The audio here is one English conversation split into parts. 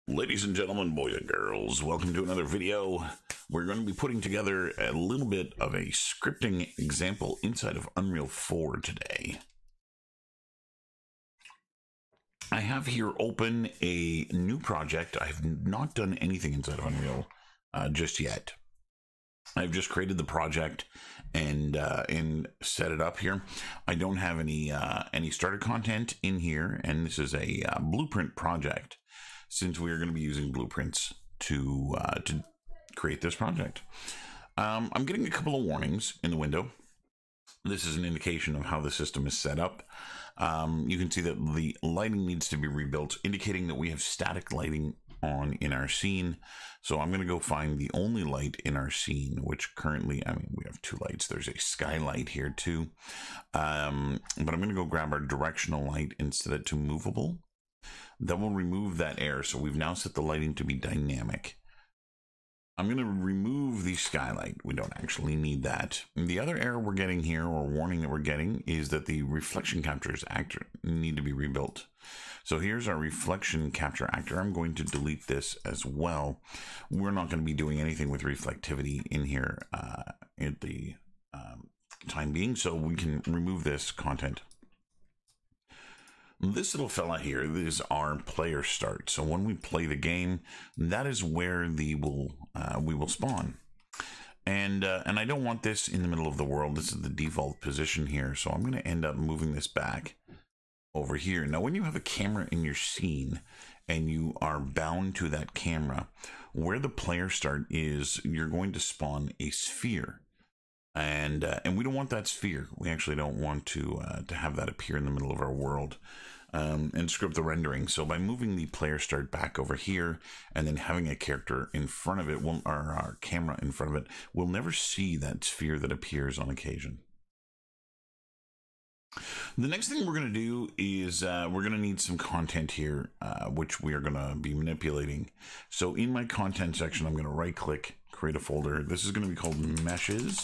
Ladies and gentlemen, boys and girls, welcome to another video. We're going to be putting together a little bit of a scripting example inside of Unreal 4 today. I have here open a new project. I have not done anything inside of Unreal just yet. I've just created the project and set it up here. I don't have any starter content in here, and this is a blueprint project, since we are going to be using blueprints to create this project. I'm getting a couple of warnings in the window. This is an indication of how the system is set up. You can see that the lighting needs to be rebuilt, indicating that we have static lighting on in our scene. So I'm going to go find the only light in our scene, which currently, we have two lights. There's a skylight here too. But I'm going to go grab our directional light and set it to movable. That will remove that air. So we've now set the lighting to be dynamic. I'm going to remove the skylight. We don't actually need that. And the other error we're getting here, or warning that we're getting, is that the reflection captures actor need to be rebuilt. So here's our reflection capture actor. I'm going to delete this as well. We're not going to be doing anything with reflectivity in here at the time being, so we can remove this content. This little fella here is our player start. So when we play the game, that is where we will spawn. And I don't want this in the middle of the world. This is the default position here. So I'm going to end up moving this back over here. Now, when you have a camera in your scene and you are bound to that camera, where the player start is, you're going to spawn a sphere. And we don't want that sphere. We actually don't want to have that appear in the middle of our world and script the rendering. So by moving the player start back over here and then having a character in front of it, or our camera in front of it, we'll never see that sphere that appears on occasion. The next thing we're going to do is we're going to need some content here, which we are going to be manipulating. So in my content section, I'm going to right click, create a folder. This is going to be called meshes.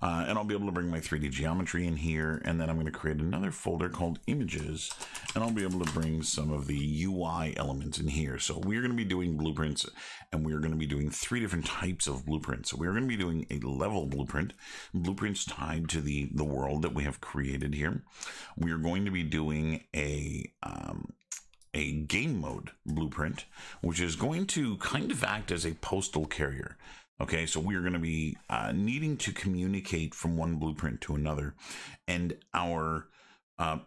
And I'll be able to bring my 3D geometry in here, and then I'm going to create another folder called images, and I'll be able to bring some of the UI elements in here. So we're going to be doing blueprints, and we're going to be doing 3 different types of blueprints. So we're going to be doing a level blueprint, blueprints tied to the world that we have created here. We are going to be doing a game mode blueprint, which is going to kind of act as a postal carrier. Okay, so we are going to be needing to communicate from one blueprint to another, and our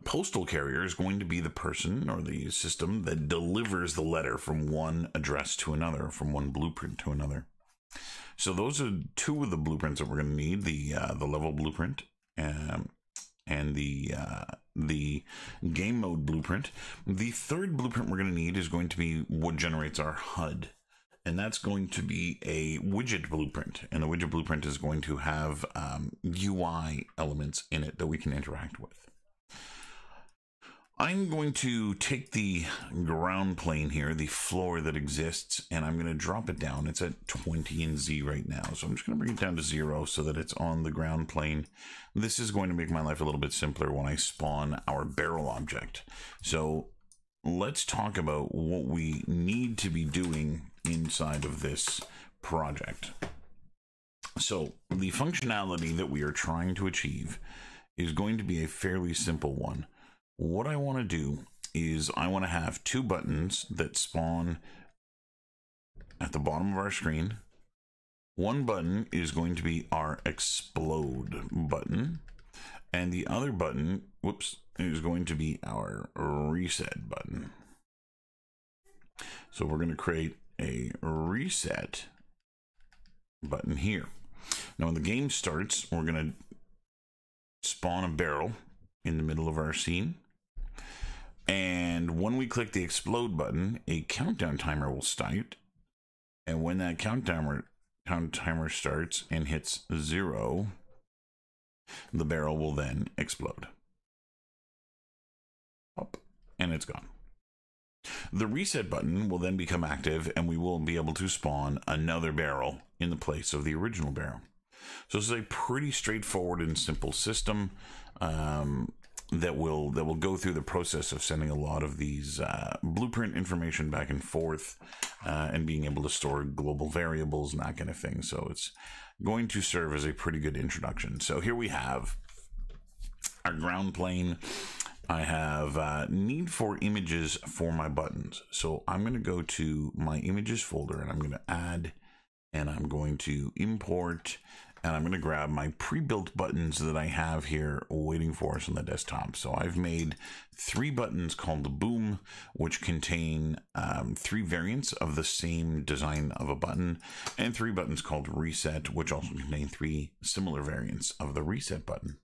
postal carrier is going to be the person or the system that delivers the letter from one address to another, from one blueprint to another. So those are 2 of the blueprints that we're going to need: the level blueprint and the game mode blueprint. The 3rd blueprint we're going to need is going to be what generates our HUD. And that's going to be a widget blueprint. And the widget blueprint is going to have UI elements in it that we can interact with. I'm going to take the ground plane here, the floor that exists, and I'm going to drop it down. It's at 20 in Z right now. So I'm just going to bring it down to 0 so that it's on the ground plane. This is going to make my life a little bit simpler when I spawn our barrel object. So let's talk about what we need to be doing inside of this project. So the functionality that we are trying to achieve is going to be a fairly simple one. What I want to do is I want to have 2 buttons that spawn at the bottom of our screen. One button is going to be our explode button, and the other button, is going to be our reset button. So we're going to create a reset button here. Now when the game starts, we're going to spawn a barrel in the middle of our scene. And when we click the explode button, a countdown timer will start. And when that countdown timer starts and hits 0, the barrel will then explode. Up, and it's gone. The reset button will then become active, and we will be able to spawn another barrel in the place of the original barrel. So this is a pretty straightforward and simple system. that will go through the process of sending a lot of these blueprint information back and forth, and being able to store global variables and that kind of thing. So it's going to serve as a pretty good introduction. So here we have our ground plane. I have need for images for my buttons. So I'm going to go to my images folder, and I'm going to add, and I'm going to import, and I'm going to grab my pre-built buttons that I have here waiting for us on the desktop. So I've made 3 buttons called the Boom, which contain 3 variants of the same design of a button, and 3 buttons called Reset, which also contain 3 similar variants of the Reset button.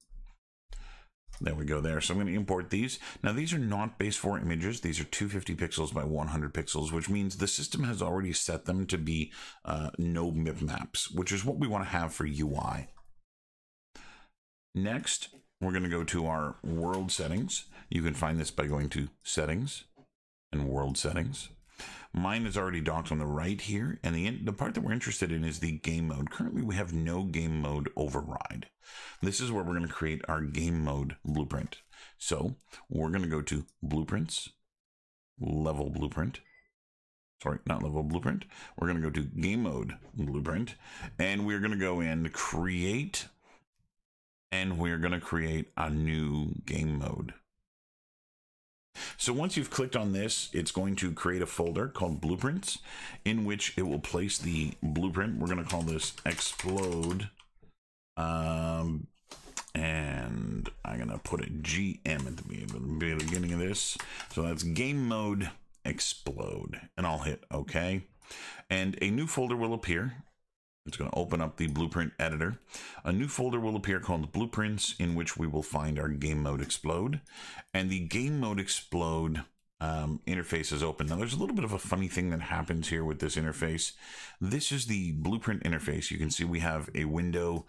There we go there. So I'm going to import these. Now, these are not base 4 images. These are 250 pixels by 100 pixels, which means the system has already set them to be no bitmaps, which is what we want to have for UI. Next, we're going to go to our world settings. You can find this by going to Settings and World Settings. Mine is already docked on the right here, and the part that we're interested in is the game mode. Currently, we have no game mode override. This is where we're going to create our game mode blueprint. So we're going to go to Blueprints, Level Blueprint. Sorry, not Level Blueprint. We're going to go to Game Mode Blueprint, and we're going to go in Create, and we're going to create a new game mode. So once you've clicked on this, it's going to create a folder called Blueprints, in which it will place the blueprint. We're going to call this Explode, and I'm going to put a GM at the beginning of this. So that's Game Mode Explode, and I'll hit OK. And a new folder will appear. It's going to open up the blueprint editor. A new folder will appear called Blueprints, in which we will find our Game Mode Explode. And the Game Mode Explode interface is open. Now, there's a little bit of a funny thing that happens here with this interface. This is the blueprint interface. You can see we have a window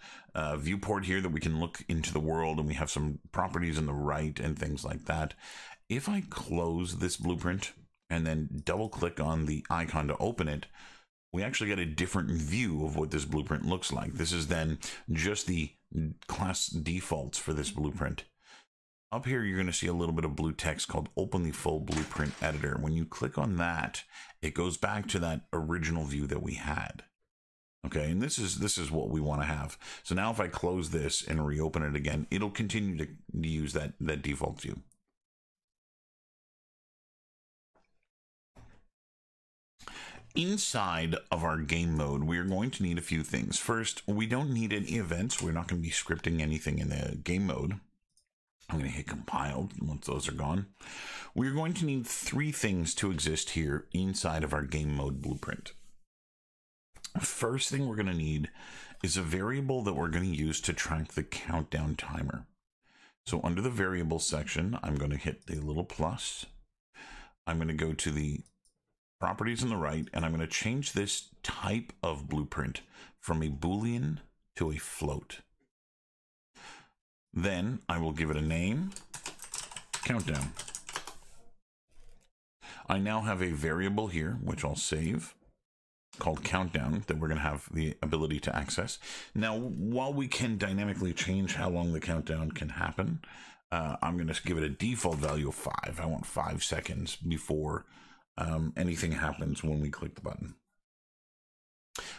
viewport here that we can look into the world, and we have some properties on the right and things like that. If I close this blueprint and then double click on the icon to open it, we actually get a different view of what this blueprint looks like. This is then just the class defaults for this blueprint. Up here, you're going to see a little bit of blue text called Open the Full Blueprint Editor. When you click on that, it goes back to that original view that we had. Okay, and this is what we want to have. So now if I close this and reopen it again, it'll continue to use that default view. Inside of our game mode, we are going to need a few things. First, we don't need any events. We're not going to be scripting anything in the game mode. I'm going to hit compile once those are gone. We're going to need 3 things to exist here inside of our game mode blueprint. First thing we're going to need is a variable that we're going to use to track the countdown timer. So under the variable section, I'm going to hit the little plus. I'm going to go to the properties on the right, and I'm going to change this type of blueprint from a Boolean to a float. Then I will give it a name, countdown. I now have a variable here, which I'll save, called countdown, that we're going to have the ability to access. Now, while we can dynamically change how long the countdown can happen, I'm going to give it a default value of 5. I want 5 seconds before anything happens when we click the button.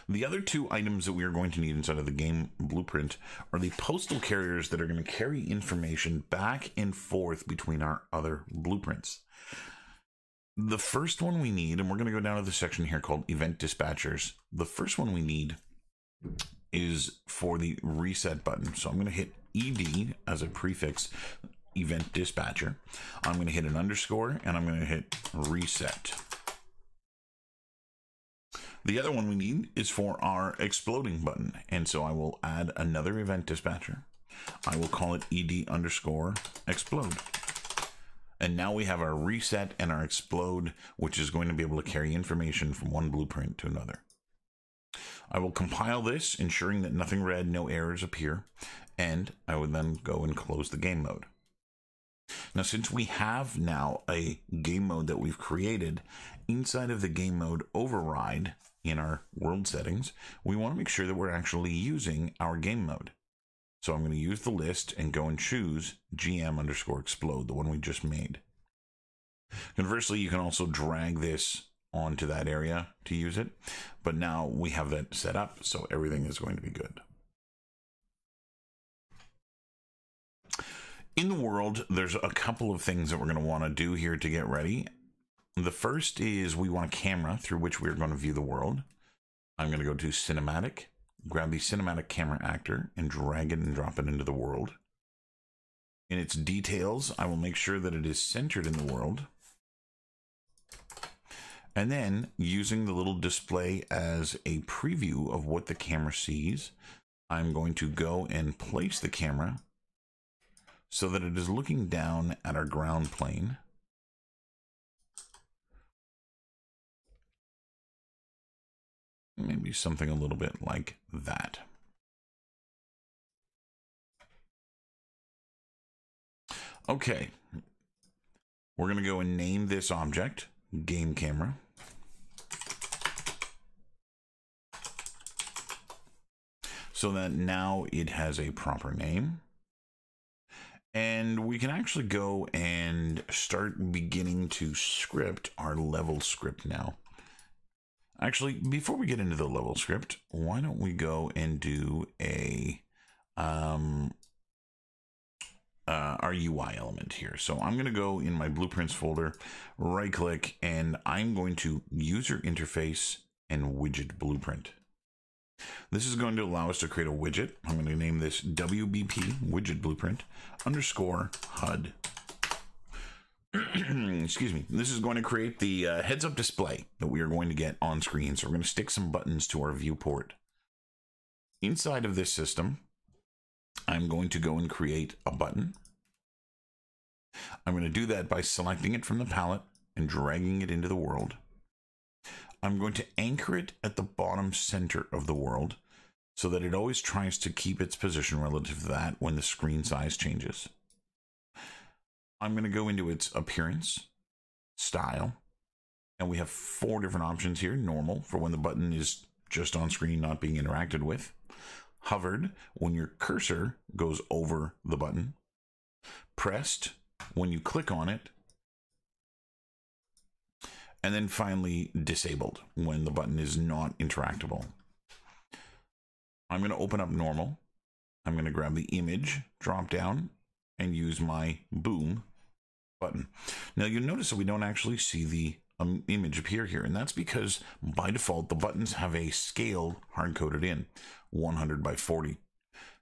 The other 2 items that we are going to need inside of the game blueprint are the postal carriers that are going to carry information back and forth between our other blueprints. The first one we need, and we're going to go down to the section here called Event Dispatchers. The first one we need is for the reset button. So I'm going to hit ED as a prefix, Event Dispatcher. I'm going to hit an underscore, and I'm going to hit reset. The other one we need is for our exploding button. And so I will add another event dispatcher. I will call it ED underscore explode. And now we have our reset and our explode, which is going to be able to carry information from one blueprint to another. I will compile this, ensuring that nothing read, no errors appear. And I would then go and close the game mode. Now, since we have now a game mode that we've created, inside of the game mode override in our world settings, we want to make sure that we're actually using our game mode. So I'm going to use the list and go and choose GM_explode, the one we just made. Conversely, you can also drag this onto that area to use it, but now we have that set up, so everything is going to be good. In the world, there's a couple of things that we're going to want to do here to get ready. The first is we want a camera through which we're going to view the world. I'm going to go to Cinematic, grab the Cinematic Camera Actor, and drag it and drop it into the world. In its details, I will make sure that it is centered in the world. And then, using the little display as a preview of what the camera sees, I'm going to go and place the camera so that it is looking down at our ground plane. Maybe something a little bit like that. Okay. We're going to go and name this object Game Camera. So that now it has a proper name. And we can actually go and start beginning to script our level script now. Actually, before we get into the level script, why don't we go and do a our UI element here. So I'm going to go in my blueprints folder, right click, and I'm going to user interface and widget blueprint. This is going to allow us to create a widget. I'm going to name this WBP widget blueprint underscore HUD. Excuse me. This is going to create the heads up display that we are going to get on screen. So we're going to stick some buttons to our viewport. Inside of this system, I'm going to go and create a button. I'm going to do that by selecting it from the palette and dragging it into the world. I'm going to anchor it at the bottom center of the world so that it always tries to keep its position relative to that when the screen size changes. I'm going to go into its appearance, style, and we have 4 different options here. Normal, for when the button is just on screen, not being interacted with. Hovered, when your cursor goes over the button. Pressed, when you click on it. And then finally, disabled, when the button is not interactable. I'm going to open up normal. I'm going to grab the image, drop down, and use my boom button. Now you'll notice that we don't actually see the image appear here, and that's because by default the buttons have a scale hard-coded in 100 by 40.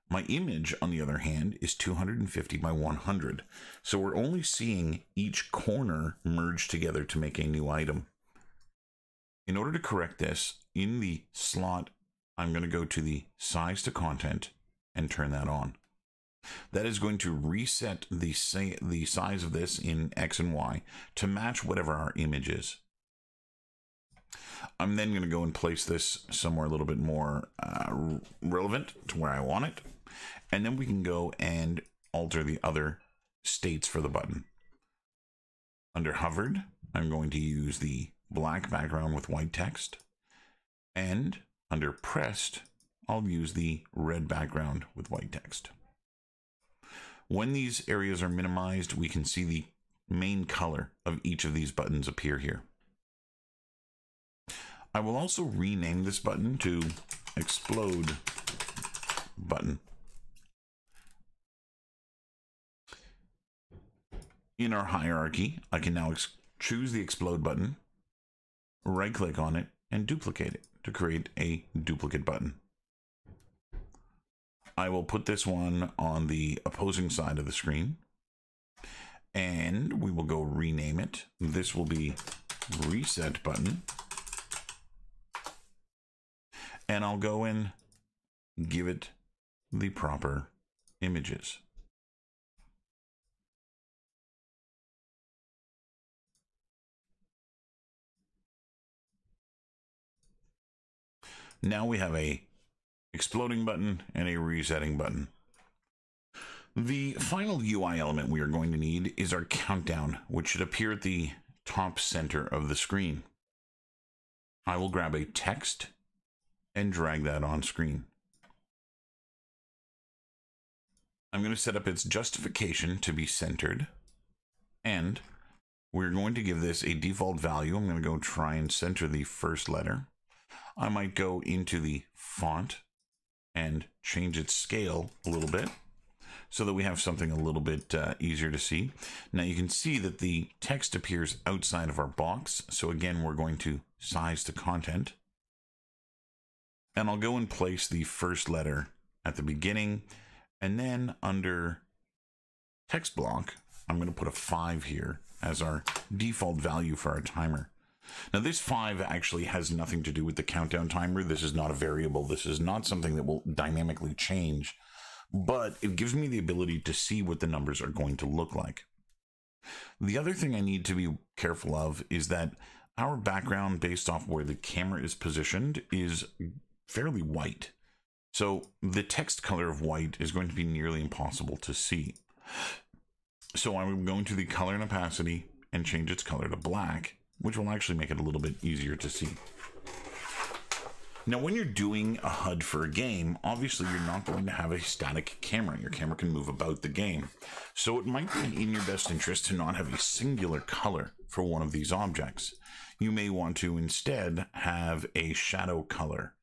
My image, on the other hand, is 250 by 100, so we're only seeing each corner merge together to make a new item. In order to correct this, in the slot, I'm going to go to the size to content and turn that on. That is going to reset the size of this in X and Y to match whatever our image is. I'm then going to go and place this somewhere a little bit more relevant to where I want it. And then we can go and alter the other states for the button. Under hovered, I'm going to use the black background with white text. And under pressed, I'll use the red background with white text. When these areas are minimized, we can see the main color of each of these buttons appear here. I will also rename this button to Explode Button. In our hierarchy, I can now choose the Explode button, right-click on it, and duplicate it to create a duplicate button. I will put this one on the opposing side of the screen, and we will go rename it. This will be Reset Button, and I'll go and give it the proper images. Now we have a exploding button and a resetting button. The final UI element we are going to need is our countdown, which should appear at the top center of the screen. I will grab a text and drag that on screen. I'm going to set up its justification to be centered, and we're going to give this a default value. I'm going to go try and center the first letter. I might go into the font and change its scale a little bit so that we have something a little bit easier to see. Now you can see that the text appears outside of our box. So again, we're going to size the content. And I'll go and place the first letter at the beginning. And then under text block, I'm going to put a 5 here as our default value for our timer. Now this 5 actually has nothing to do with the countdown timer. This is not a variable. This is not something that will dynamically change, but it gives me the ability to see what the numbers are going to look like. The other thing I need to be careful of is that our background based off where the camera is positioned is fairly white. So the text color of white is going to be nearly impossible to see. So I'm going to the color and opacity and change its color to black, which will actually make it a little bit easier to see. Now, when you're doing a HUD for a game, obviously you're not going to have a static camera. Your camera can move about the game. So it might be in your best interest to not have a singular color for one of these objects. You may want to instead have a shadow color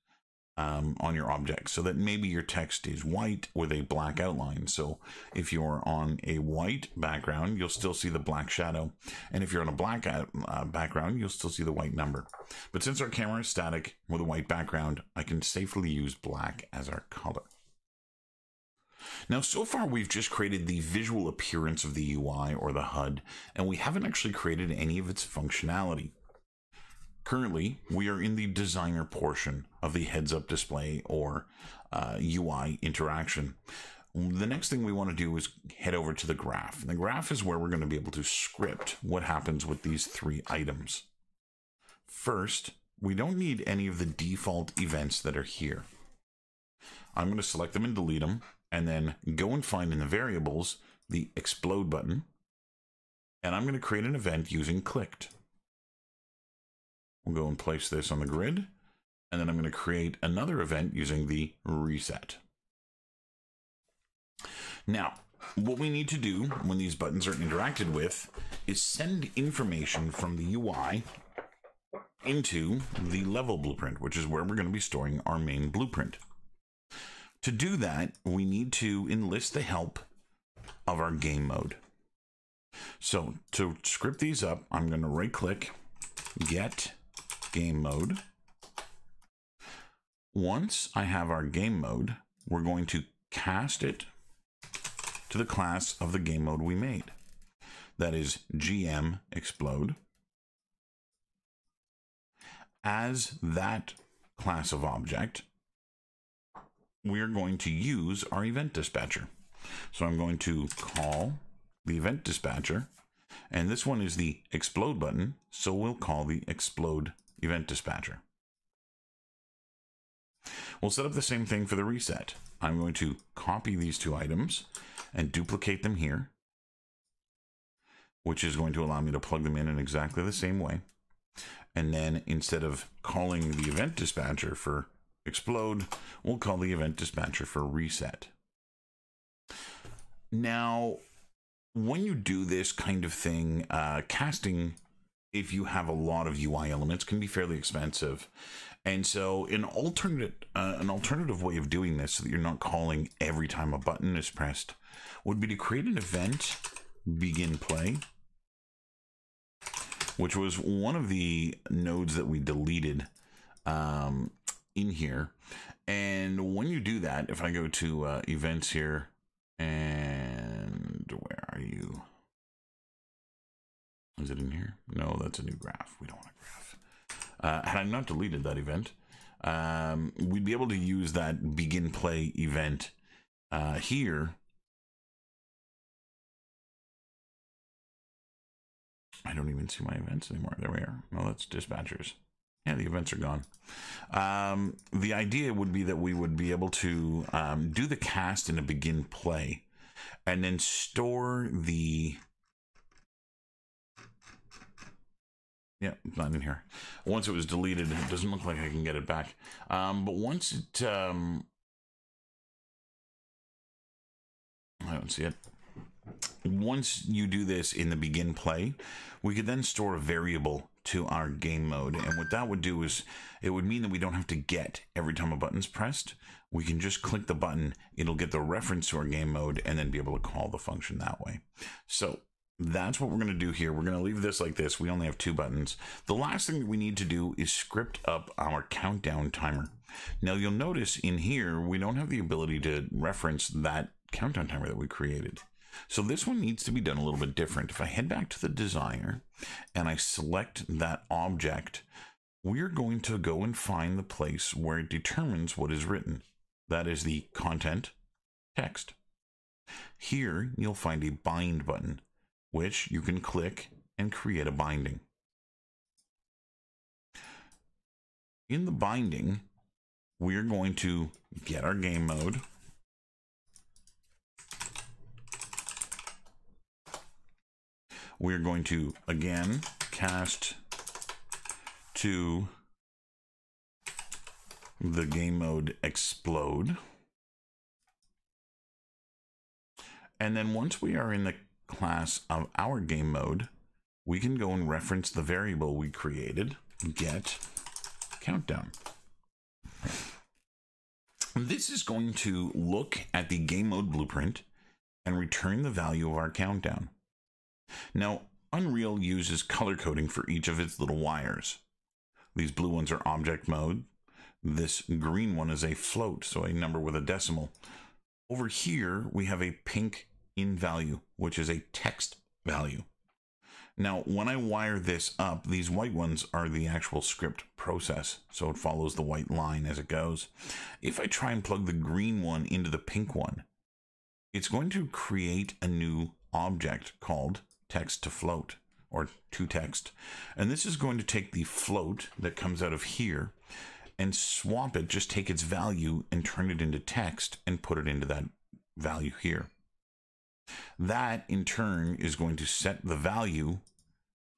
on your object, so that maybe your text is white with a black outline. So if you're on a white background, you'll still see the black shadow, and if you're on a black background, you'll still see the white number. But since our camera is static with a white background, I can safely use black as our color. Now, so far we've just created the visual appearance of the UI or the HUD, and we haven't actually created any of its functionality. Currently, we are in the designer portion of the heads-up display or UI interaction. The next thing we want to do is head over to the graph. And the graph is where we're going to be able to script what happens with these 3 items. First, we don't need any of the default events that are here. I'm going to select them and delete them, and then go and find in the variables the explode button. And I'm going to create an event using clicked. We'll go and place this on the grid, and then I'm going to create another event using the reset. Now, what we need to do when these buttons are interacted with is send information from the UI into the level blueprint, which is where we're going to be storing our main blueprint. To do that, we need to enlist the help of our game mode. So to script these up, I'm going to right-click, get game mode. Once I have our game mode, we're going to cast it to the class of the game mode we made. That is GM explode. As that class of object, we are going to use our event dispatcher. So I'm going to call the event dispatcher, and this one is the explode button, so we'll call the explode event dispatcher. We'll set up the same thing for the reset. I'm going to copy these 2 items and duplicate them here, which is going to allow me to plug them in exactly the same way. And then instead of calling the event dispatcher for explode, we'll call the event dispatcher for reset. Now, when you do this kind of thing, casting, if you have a lot of UI elements, can be fairly expensive. And so an alternative way of doing this so that you're not calling every time a button is pressed would be to create an event, begin play, which was one of the nodes that we deleted in here. And when you do that, if I go to events here, and where are you? Is it in here? No, that's a new graph. We don't want a graph. Had I not deleted that event, we'd be able to use that begin play event here. I don't even see my events anymore. There we are. No, that's dispatchers. Yeah, the events are gone. The idea would be that we would be able to do the cast in a begin play and then store the... Yeah, it's not in here. Once it was deleted, it doesn't look like I can get it back. But once it... don't see it. Once you do this in the begin play, we could then store a variable to our game mode. And what that would do is it would mean that we don't have to get every time a button's pressed. We can just click the button. It'll get the reference to our game mode and then be able to call the function that way. So that's what we're going to do here. We're going to leave this like this. We only have 2 buttons. The last thing that we need to do is script up our countdown timer. Now you'll notice in here, we don't have the ability to reference that countdown timer that we created. So this one needs to be done a little bit different. If I head back to the designer and I select that object, we're going to go and find the place where it determines what is written. That is the content text. Here you'll find a bind button, which you can click and create a binding. In the binding, we're going to get our game mode. We're going to, again, cast to the game mode explode. And then once we are in the class of our game mode, we can go and reference the variable we created, get countdown. This is going to look at the game mode blueprint and return the value of our countdown. Now, Unreal uses color coding for each of its little wires. These blue ones are object mode. This green one is a float, so a number with a decimal. Over here, we have a pink in value, which is a text value. Now, when I wire this up, these white ones are the actual script process, so it follows the white line as it goes. If I try and plug the green one into the pink one, it's going to create a new object called text to float, or to text. And this is going to take the float that comes out of here and swap it, just take its value and turn it into text and put it into that value here. That in turn is going to set the value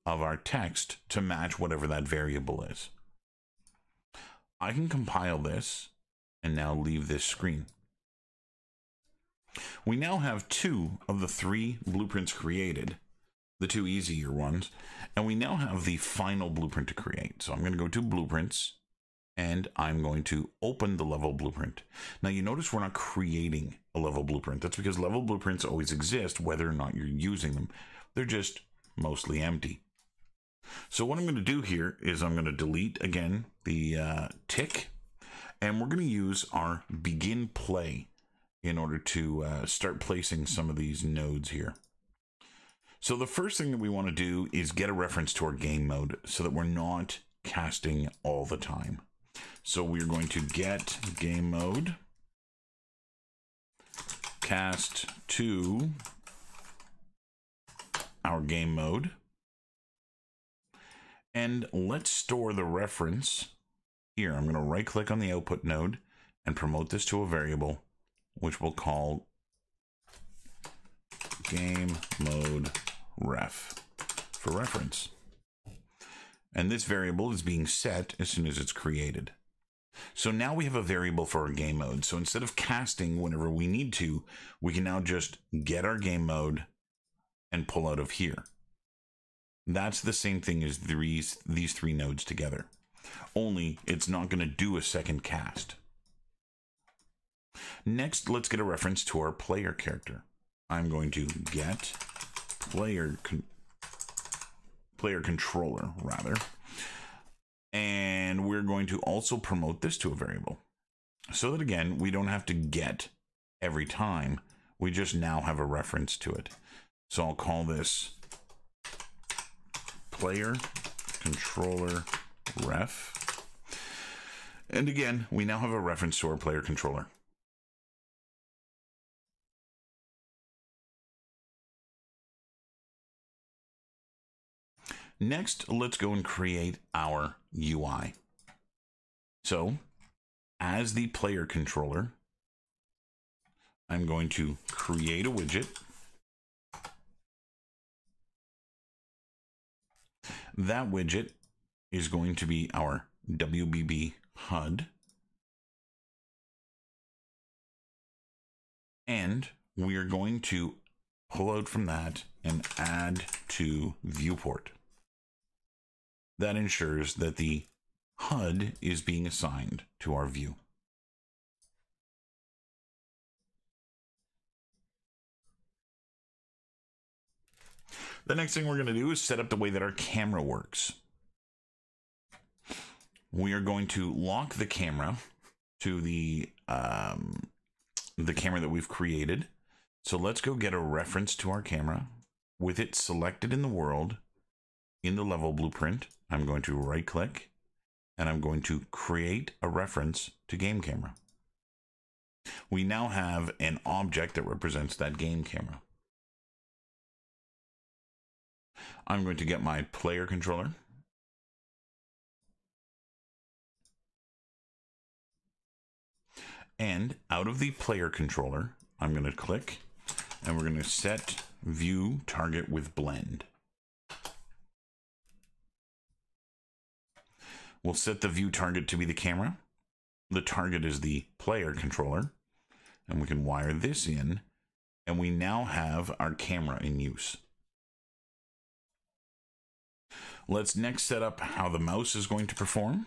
of our text to match whatever that variable is. I can compile this and now leave this screen. We now have 2 of the 3 blueprints created, the 2 easier ones, and we now have the final blueprint to create. So I'm going to go to blueprints and I'm going to open the level blueprint. Now you notice we're not creating a level blueprint. That's because level blueprints always exist whether or not you're using them. They're just mostly empty. So what I'm going to do here is I'm going to delete again the tick, and we're going to use our begin play in order to start placing some of these nodes here. So the first thing that we want to do is get a reference to our game mode so that we're not casting all the time. So we're going to get game mode, cast to our game mode, and let's store the reference here. I'm going to right click on the output node and promote this to a variable, which we'll call game mode ref for reference. And this variable is being set as soon as it's created. So now we have a variable for our game mode. So instead of casting whenever we need to, we can now just get our game mode and pull out of here. That's the same thing as these 3 nodes together. Only it's not going to do a second cast. Next, let's get a reference to our player character. I'm going to get player controller, rather. And we're going to also promote this to a variable. So that, again, we don't have to get every time. We just now have a reference to it. So I'll call this player controller ref. And again, we now have a reference to our player controller. Next, let's go and create our UI. So, as the player controller, I'm going to create a widget. That widget is going to be our WBB HUD. And we are going to pull out from that and add to viewport. That ensures that the HUD is being assigned to our view. The next thing we're going to do is set up the way that our camera works. We are going to lock the camera to the camera that we've created. So let's go get a reference to our camera with it selected in the world in the level blueprint. I'm going to right click and I'm going to create a reference to game camera. We now have an object that represents that game camera. I'm going to get my player controller. And out of the player controller, I'm going to click and we're going to set view target with blend. We'll set the view target to be the camera. The target is the player controller. And we can wire this in. And we now have our camera in use. Let's next set up how the mouse is going to perform.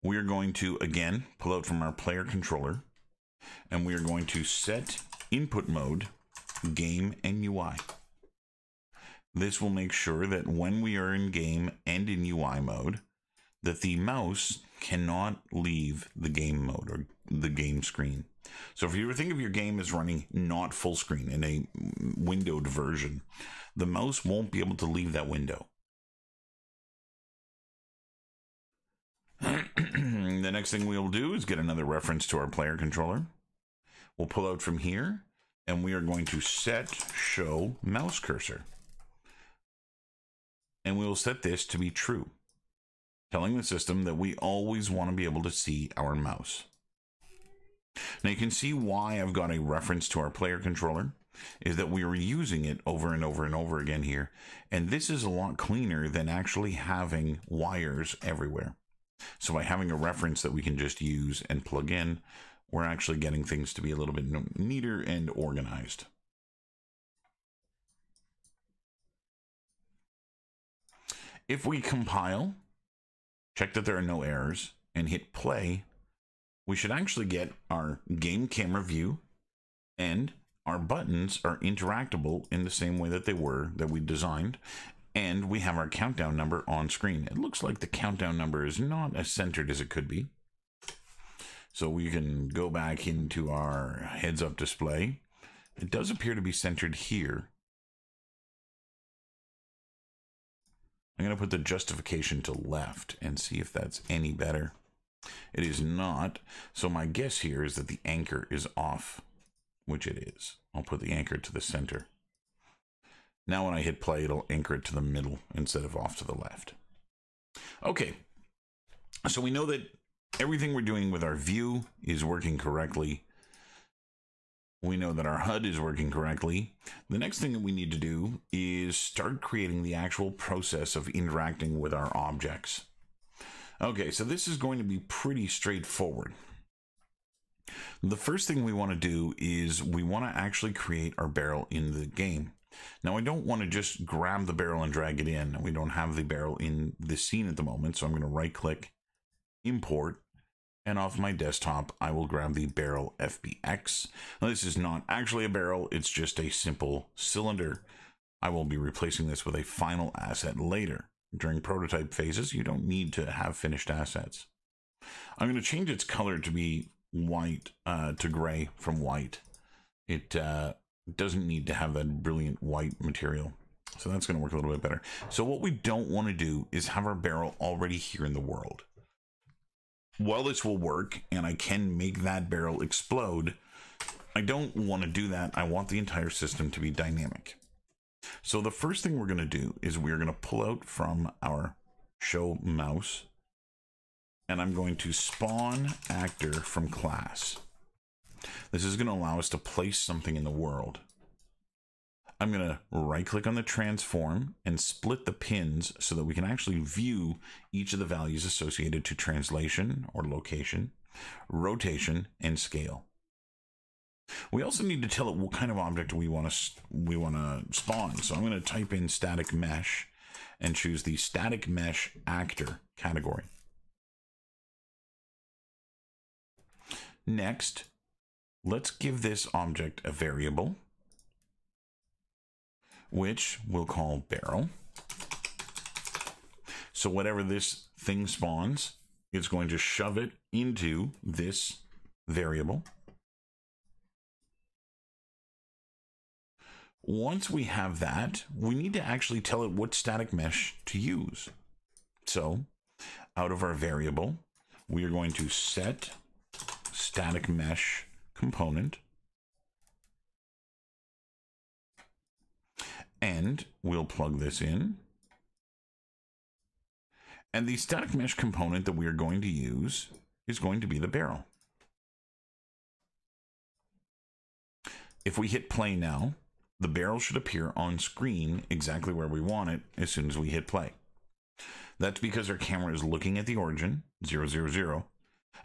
We're going to, again, pull out from our player controller. And we are going to set input mode, game and UI. This will make sure that when we are in game and in UI mode, that the mouse cannot leave the game mode or the game screen. So if you ever think of your game as running not full screen in a windowed version, the mouse won't be able to leave that window. The next thing we'll do is get another reference to our player controller. We'll pull out from here and we are going to set show mouse cursor. And we will set this to be true, telling the system that we always want to be able to see our mouse. Now you can see why I've got a reference to our player controller is that we are using it over and over and over again here. And this is a lot cleaner than actually having wires everywhere. So by having a reference that we can just use and plug in, we're actually getting things to be a little bit neater and organized. If we compile, check that there are no errors, and hit play, we should actually get our game camera view, and our buttons are interactable in the same way that they were that we designed, and we have our countdown number on screen. It looks like the countdown number is not as centered as it could be. So we can go back into our heads-up display. It does appear to be centered here. I'm going to put the justification to left and see if that's any better. It is not. So my guess here is that the anchor is off, which it is. I'll put the anchor to the center. Now when I hit play, it'll anchor it to the middle instead of off to the left. Okay, so we know that everything we're doing with our view is working correctly. We know that our HUD is working correctly. The next thing that we need to do is start creating the actual process of interacting with our objects. Okay, so this is going to be pretty straightforward. The first thing we want to do is we want to actually create our barrel in the game. Now, I don't want to just grab the barrel and drag it in. We don't have the barrel in the scene at the moment, so I'm going to right-click, import, and off my desktop, I will grab the barrel FBX. Now, this is not actually a barrel, it's just a simple cylinder. I will be replacing this with a final asset later. During prototype phases, you don't need to have finished assets. I'm going to change its color to be white, to gray from white. It doesn't need to have that brilliant white material. So that's going to work a little bit better. So what we don't want to do is have our barrel already here in the world. While this will work, and I can make that barrel explode, I don't want to do that. I want the entire system to be dynamic. So the first thing we're going to do is we're going to pull out from our show mouse, and I'm going to spawn actor from class. This is going to allow us to place something in the world. I'm going to right-click on the transform and split the pins so that we can actually view each of the values associated to translation or location, rotation, and scale. We also need to tell it what kind of object we want to spawn. So I'm going to type in static mesh and choose the static mesh actor category. Next, let's give this object a variable, which we'll call barrel. So whatever this thing spawns, it's going to shove it into this variable. Once we have that, we need to actually tell it what static mesh to use. So out of our variable, we are going to set static mesh component, and we'll plug this in. And the static mesh component that we are going to use is going to be the barrel. If we hit play now, the barrel should appear on screen exactly where we want it as soon as we hit play. That's because our camera is looking at the origin, 0, 0, 0,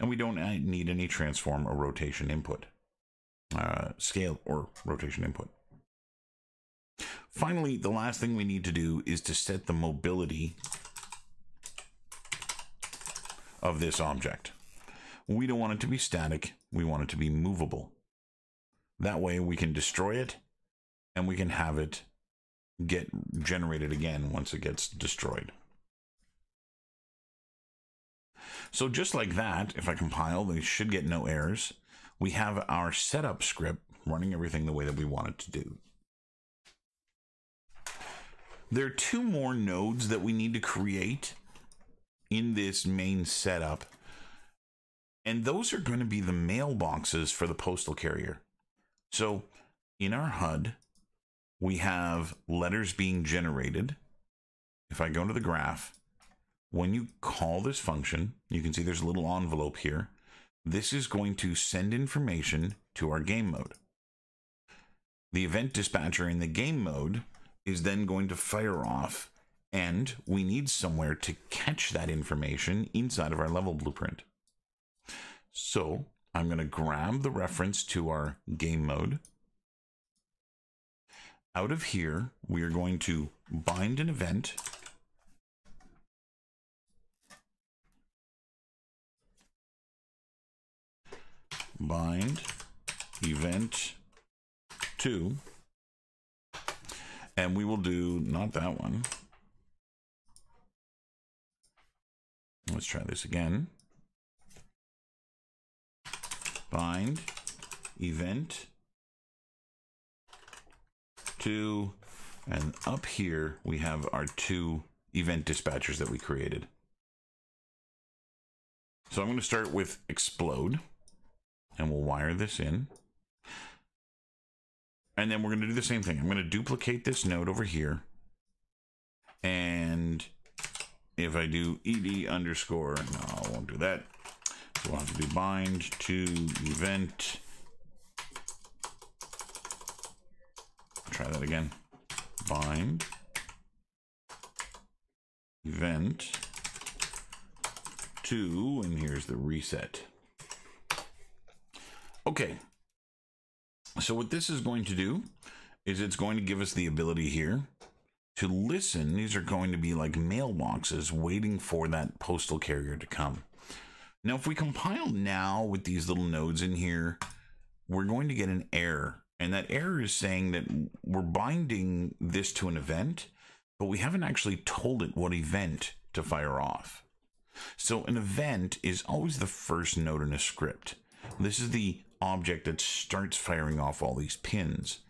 and we don't need any transform or rotation input, scale or rotation input. Finally, the last thing we need to do is to set the mobility of this object. We don't want it to be static, we want it to be movable. That way we can destroy it and we can have it get generated again once it gets destroyed. So just like that, if I compile, they should get no errors. We have our setup script running everything the way that we want it to do. There are two more nodes that we need to create in this main setup, and those are going to be the mailboxes for the postal carrier. So in our HUD, we have letters being generated. If I go to the graph, when you call this function, you can see there's a little envelope here. This is going to send information to our game mode. The event dispatcher in the game mode is then going to fire off, and we need somewhere to catch that information inside of our level blueprint. So I'm going to grab the reference to our game mode. Out of here, we are going to bind an event. Bind event to, and we will do not that one. Let's try this again. Bind event to, and up here we have our two event dispatchers that we created. So I'm going to start with explode, and we'll wire this in. And then we're going to do the same thing. I'm going to duplicate this node over here. And if I do ed underscore, no, I won't do that. So we'll have to do bind to event. Try that again. Bind event to, and here's the reset. Okay. So what this is going to do is it's going to give us the ability here to listen. These are going to be like mailboxes waiting for that postal carrier to come. Now, if we compile now with these little nodes in here, we're going to get an error. And that error is saying that we're binding this to an event, but we haven't actually told it what event to fire off. So an event is always the first node in a script. This is the object that starts firing off all these pins.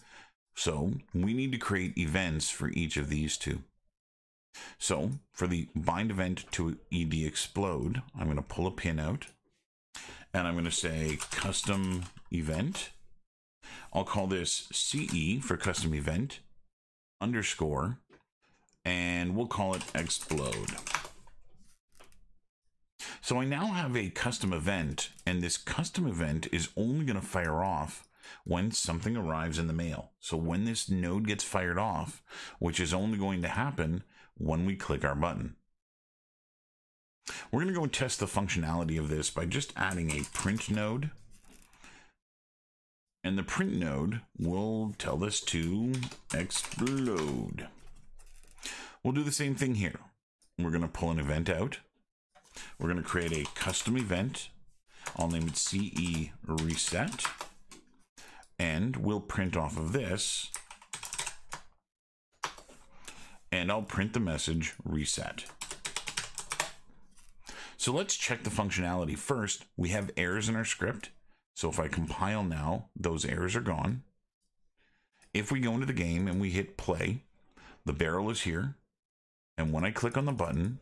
So we need to create events for each of these two. So for the bind event to ed explode, I'm going to pull a pin out and I'm going to say custom event. I'll call this CE for custom event underscore, and we'll call it explode. So I now have a custom event, and this custom event is only going to fire off when something arrives in the mail. So when this node gets fired off, which is only going to happen when we click our button. We're going to go and test the functionality of this by just adding a print node. And the print node will tell this to explode. We'll do the same thing here. We're going to pull an event out. We're going to create a custom event. I'll name it CE reset. And we'll print off of this. And I'll print the message reset. So let's check the functionality. First, we have errors in our script. So if I compile now, those errors are gone. If we go into the game and we hit play, the barrel is here. And when I click on the button,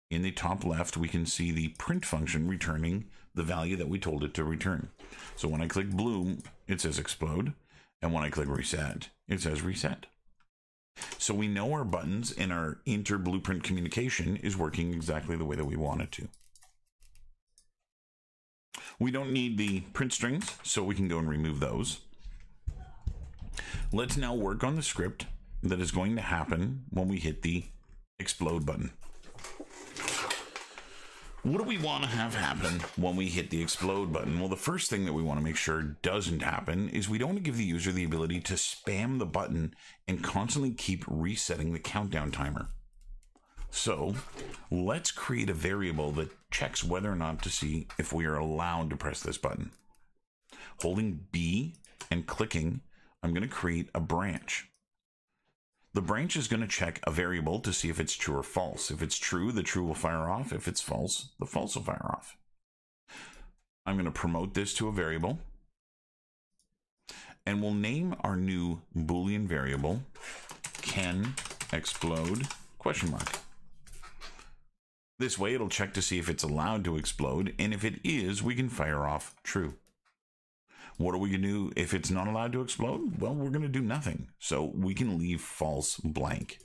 in the top left, we can see the print function returning the value that we told it to return. So when I click blue, it says explode. And when I click reset, it says reset. So we know our buttons and our inter-blueprint communication is working exactly the way that we want it to. We don't need the print strings, so we can go and remove those. Let's now work on the script that is going to happen when we hit the explode button. What do we want to have happen when we hit the explode button? Well, the first thing that we want to make sure doesn't happen is we don't want to give the user the ability to spam the button and constantly keep resetting the countdown timer. So let's create a variable that checks whether or not to see if we are allowed to press this button. Holding B and clicking, I'm going to create a branch. The branch is going to check a variable to see if it's true or false. If it's true, the true will fire off. If it's false, the false will fire off. I'm going to promote this to a variable. And we'll name our new Boolean variable can explode ? This way it'll check to see if it's allowed to explode, and if it is, we can fire off true. What are we going to do if it's not allowed to explode? Well, we're going to do nothing. So we can leave false blank.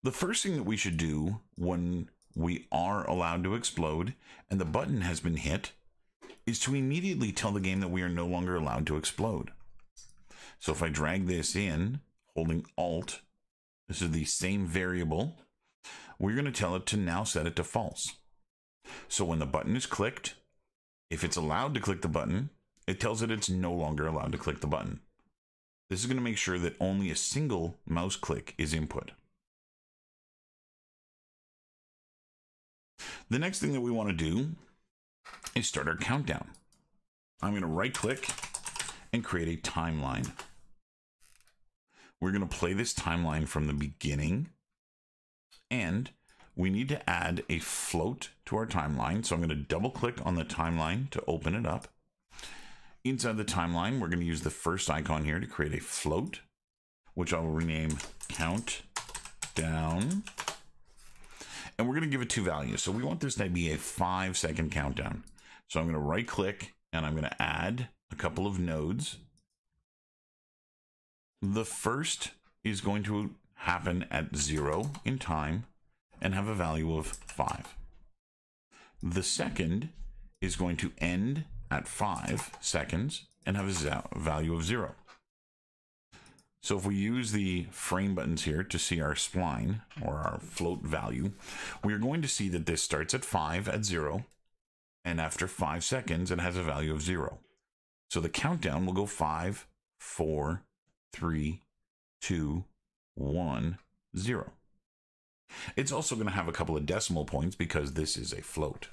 The first thing that we should do when we are allowed to explode and the button has been hit is to immediately tell the game that we are no longer allowed to explode. So if I drag this in, holding Alt, this is the same variable, we're going to tell it to now set it to false. So when the button is clicked, if it's allowed to click the button, it tells it it's no longer allowed to click the button. This is going to make sure that only a single mouse click is input. The next thing that we want to do is start our countdown. I'm going to right click and create a timeline. We're going to play this timeline from the beginning, and we need to add a float to our timeline. So I'm going to double click on the timeline to open it up. Inside the timeline, we're going to use the first icon here to create a float, which I will rename countdown. And we're going to give it 2 values. So we want this to be a 5-second countdown. So I'm going to right click and I'm going to add a couple of nodes. The first is going to happen at 0 in time and have a value of 5. The second is going to end at 5 seconds and have a value of 0. So if we use the frame buttons here to see our spline or our float value, we are going to see that this starts at 5 at 0, and after 5 seconds it has a value of 0. So the countdown will go 5, 4, 3, 2, 1, 0. It's also going to have a couple of decimal points because this is a float.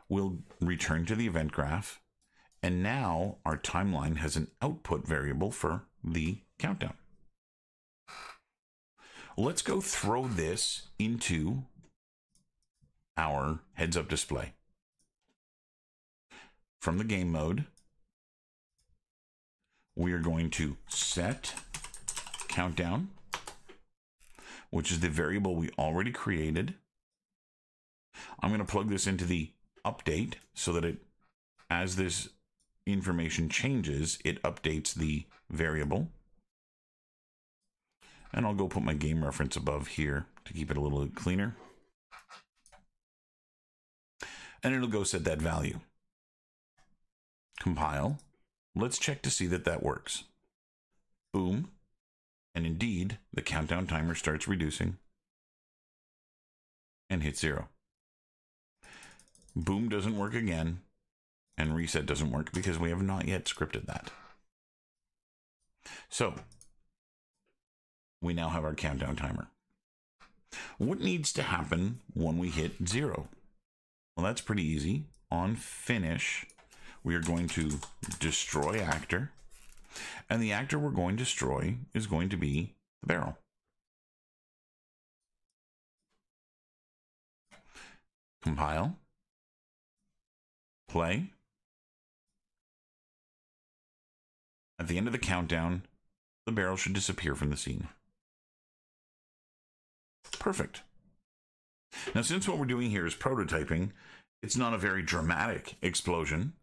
We'll return to the event graph, and now our timeline has an output variable for the countdown. Let's go throw this into our heads-up display. From the game mode, we are going to set countdown, which is the variable we already created. I'm going to plug this into the update so that as this information changes, it updates the variable. And I'll go put my game reference above here to keep it a little cleaner. And it'll go set that value. Compile. Let's check to see that that works. Boom. And indeed, the countdown timer starts reducing and hits 0. Boom doesn't work again. And reset doesn't work because we have not yet scripted that. So we now have our countdown timer. What needs to happen when we hit 0? Well, that's pretty easy. On finish, we are going to destroy actor. And the actor we're going to destroy is going to be the barrel. Compile. Play. At the end of the countdown, the barrel should disappear from the scene. Perfect. Now, since what we're doing here is prototyping, it's not a very dramatic explosion.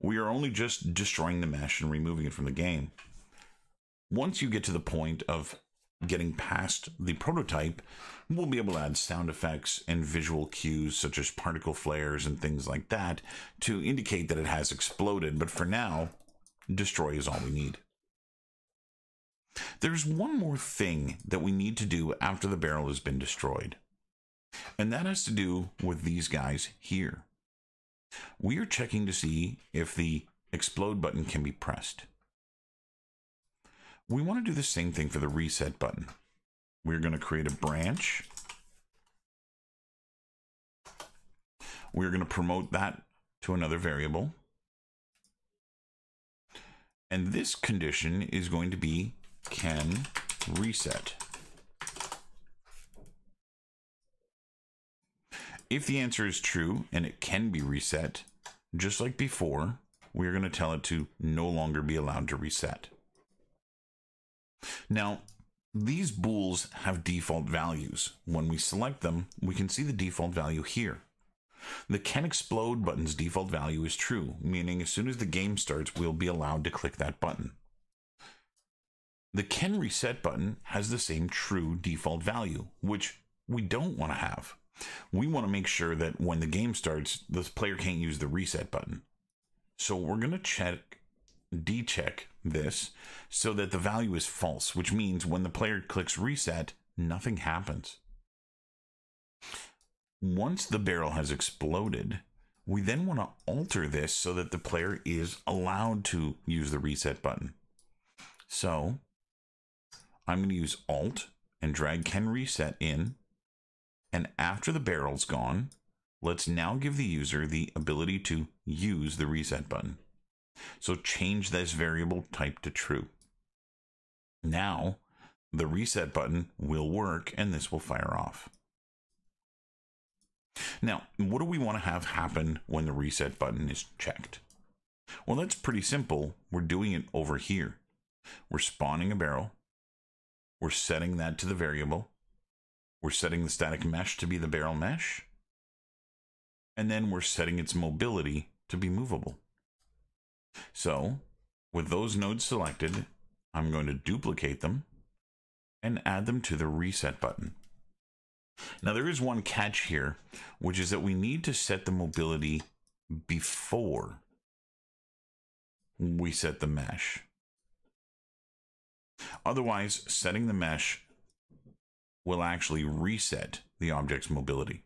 We are only just destroying the mesh and removing it from the game. Once you get to the point of getting past the prototype, we'll be able to add sound effects and visual cues such as particle flares and things like that to indicate that it has exploded. But for now, destroy is all we need. There's one more thing that we need to do after the barrel has been destroyed. And that has to do with these guys here. We are checking to see if the explode button can be pressed. We want to do the same thing for the reset button. We're going to create a branch. We're going to promote that to another variable. And this condition is going to be can reset. If the answer is true and it can be reset, just like before, we're going to tell it to no longer be allowed to reset. Now, these bools have default values. When we select them, we can see the default value here. The can explode button's default value is true, meaning as soon as the game starts, we'll be allowed to click that button. The can reset button has the same true default value, which we don't want to have. We want to make sure that when the game starts, the player can't use the reset button. So we're going to decheck this so that the value is false, which means when the player clicks reset, nothing happens. Once the barrel has exploded, we then want to alter this so that the player is allowed to use the reset button. So I'm going to use Alt and drag can reset in. And after the barrel's gone, let's now give the user the ability to use the reset button. So change this variable type to true. Now the reset button will work and this will fire off. Now, what do we want to have happen when the reset button is checked? Well, that's pretty simple. We're doing it over here. We're spawning a barrel. We're setting that to the variable. We're setting the static mesh to be the barrel mesh. And then we're setting its mobility to be movable. So, with those nodes selected, I'm going to duplicate them and add them to the reset button. Now, there is one catch here, which is that we need to set the mobility before we set the mesh. Otherwise, setting the mesh will actually reset the object's mobility.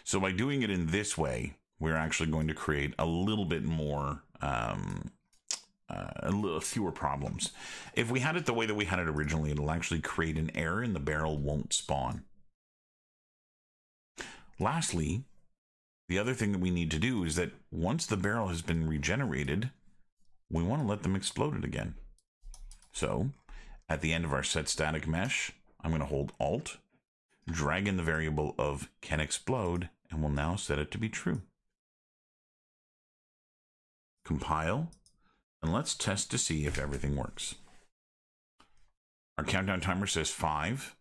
So by doing it in this way, we're actually going to create a little bit more, a little fewer problems. If we had it the way that we had it originally, it'll actually create an error and the barrel won't spawn. Lastly, the other thing that we need to do is that once the barrel has been regenerated, we want to let them explode it again. So at the end of our set static mesh, I'm going to hold Alt, drag in the variable of can explode, and we'll now set it to be true. Compile, and let's test to see if everything works. Our countdown timer says 5.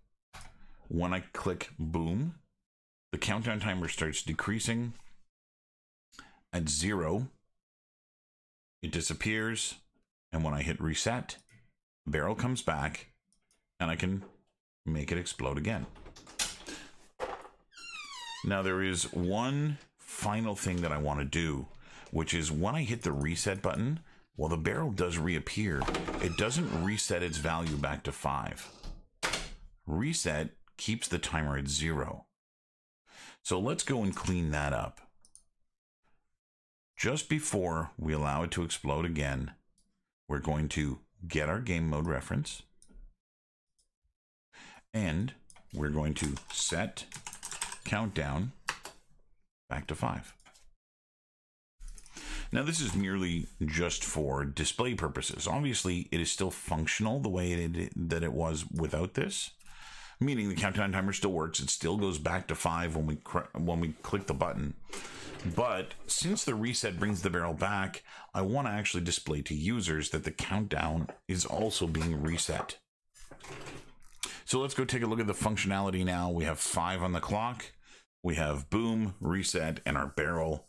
When I click boom, the countdown timer starts decreasing. At 0, it disappears, and when I hit reset, the barrel comes back, and I can make it explode again. Now there is one final thing that I want to do, which is when I hit the reset button, while the barrel does reappear, it doesn't reset its value back to 5. Reset keeps the timer at 0. So let's go and clean that up. just before we allow it to explode again, we're going to get our game mode reference, and we're going to set countdown back to 5. Now, this is merely just for display purposes. Obviously, it is still functional the way that it was without this, meaning the countdown timer still works. It still goes back to 5 when we click the button. But since the reset brings the barrel back, I want to actually display to users that the countdown is also being reset. So let's go take a look at the functionality now. We have 5 on the clock. We have boom, reset, and our barrel.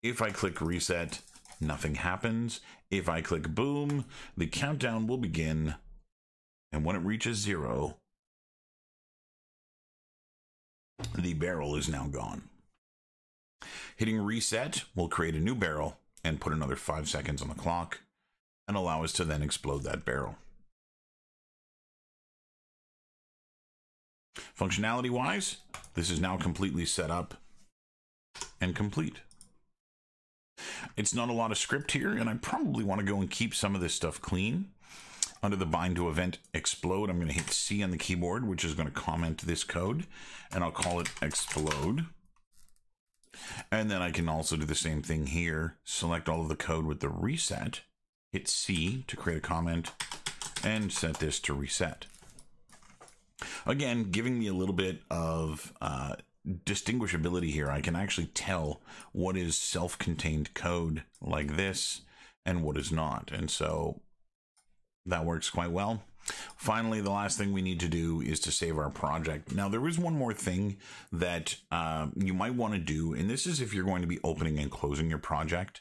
If I click reset, nothing happens. If I click boom, the countdown will begin. And when it reaches 0, the barrel is now gone. Hitting reset will create a new barrel and put another 5 seconds on the clock and allow us to then explode that barrel. Functionality wise, this is now completely set up and complete. It's not a lot of script here, and I probably want to go and keep some of this stuff clean. Under the bind to event explode, I'm going to hit C on the keyboard, which is going to comment this code, and I'll call it explode. And then I can also do the same thing here. Select all of the code with the reset, hit C to create a comment, and set this to reset. Again, giving me a little bit of distinguishability here. I can actually tell what is self-contained code like this and what is not. And so that works quite well. Finally, the last thing we need to do is to save our project. Now, there is one more thing that you might want to do, and this is if you're going to be opening and closing your project.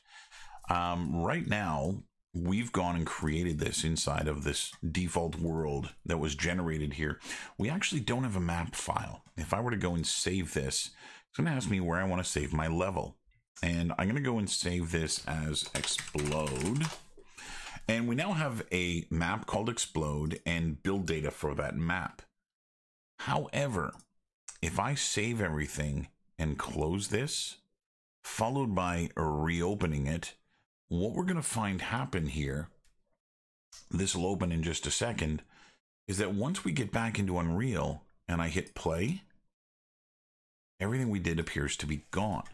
Right now, we've gone and created this inside of this default world that was generated here. We actually don't have a map file. If I were to go and save this, it's going to ask me where I want to save my level. And I'm going to go and save this as explode. And we now have a map called explode and build data for that map. However, if I save everything and close this, followed by reopening it, what we're going to find happen here, this will open in just a second, is that once we get back into Unreal and I hit play, everything we did appears to be gone.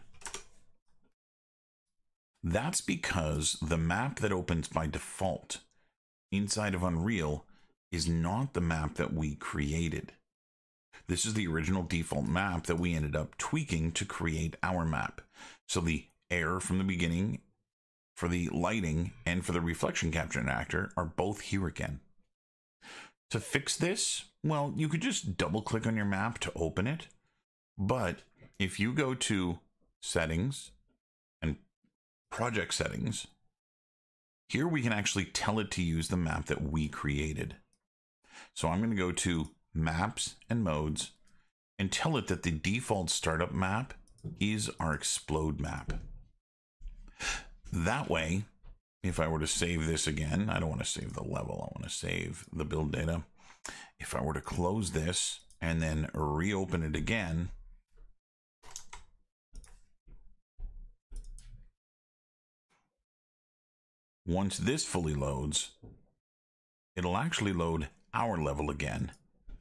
That's because the map that opens by default inside of Unreal is not the map that we created. This is the original default map that we ended up tweaking to create our map. So the error from the beginning for the lighting and for the reflection capture actor are both here again. To fix this, well, you could just double click on your map to open it. But if you go to settings and project settings, here we can actually tell it to use the map that we created. So I'm going to go to maps and modes and tell it that the default startup map is our explode map. That way, if I were to save this again, I don't want to save the level, I want to save the build data. If I were to close this and then reopen it again, once this fully loads, it'll actually load our level again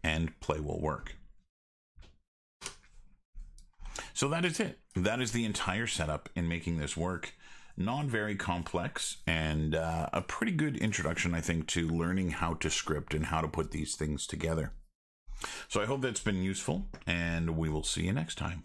and play will work. So that is it. That is the entire setup in making this work. Not very complex, and a pretty good introduction, I think, to learning how to script and how to put these things together. So I hope that's been useful, and we will see you next time.